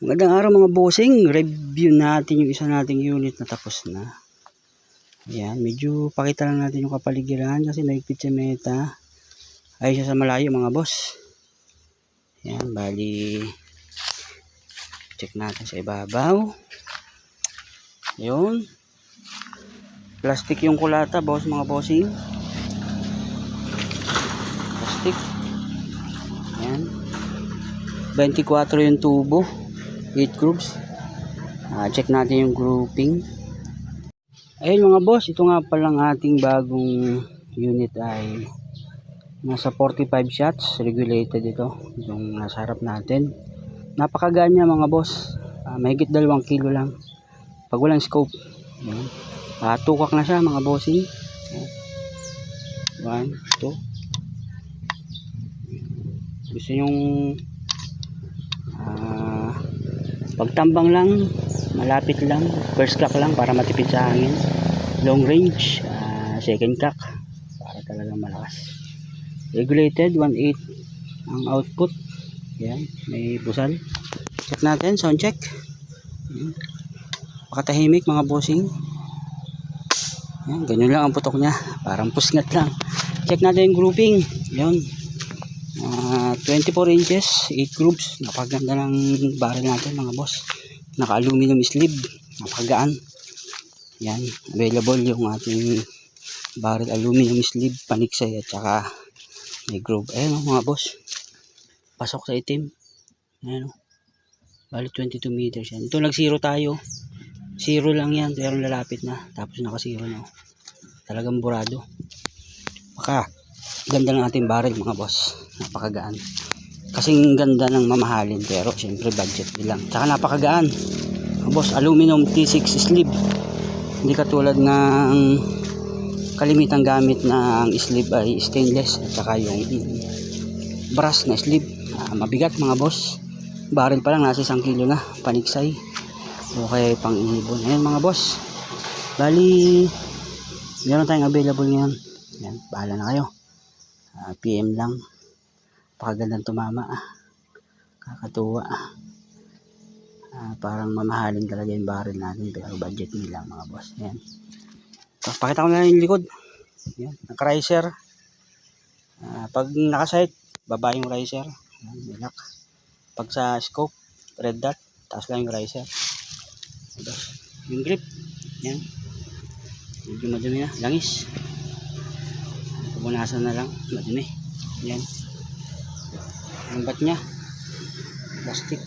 Magandang araw mga bossing. Review natin yung isa nating unit na tapos na. Ayan, medyo pakita lang natin yung kapaligiran kasi mahigpit sa meta. Ayun siya sa malayo mga boss. Ayan, bali check natin sa ibabaw. Ayun. Plastic yung kulata boss mga bossing. Plastic. Ayan. 24 yung tubo. 8 grooves. Check natin yung grouping. Ayun mga boss, ito nga palang ating bagong unit ay nasa 45 shots regulated ito, yung nasa harap natin. Napakagaan niya mga boss. Mahigit 2 kilo lang pag walang scope. Ayan. Tukak na siya mga bossing. 1, 2. Gusto yung pagtambang lang, malapit lang, first cock lang para matipid sa hangin, long range, second cock para talagang malakas. Regulated 1.8 ang output. Yan, may busal. Check natin, sound check. Pakatahimik mga bossing. Yan, ganyan lang ang putok nya, parang pusngat lang. Check natin yung grouping. Yan, 24 inches, 8 grooves. Napaganda ng barrel natin mga boss. Naka aluminum sleeve, napagaan. Yan, available yung ating barrel aluminum sleeve, paniksay at saka may groove. Ayan mga boss, pasok sa itim. Ayan, bali 22 meters yan. Ito nag zero tayo, zero lang yan pero lalapit na, tapos naka zero na. Talagang burado. Ganda ng ating barrel mga boss, napakagaan. Kasing ganda ng mamahalin pero syempre budget lang. Tsaka napakagaan mga boss, aluminum T6 sleeve. Hindi katulad ng kalimitang gamit na ang sleeve ay stainless at saka yung brass na sleeve. Mabigat mga boss. Barrel pa lang nasa 1 kilo na, paniksay. Okay, pang inibon. Ayan mga boss, bali meron tayong available ngayon. Yan, bahala na kayo. PM lang. Pakagandang tumama. Kakatuwa. Parang mamahalin talaga yung barrel natin pero budget nila mga boss. Ayan. Pakita ko na yung likod. Ayan, naka-riser. Pag naka-sight, baba yung riser. Ayan, lock. Pag sa scope, red dot, taas lang yung riser. Yung grip. Ayan. Medyo madumi na. Langis. Punasan na lang, madumi. Yan. Ang bat niya, plastic.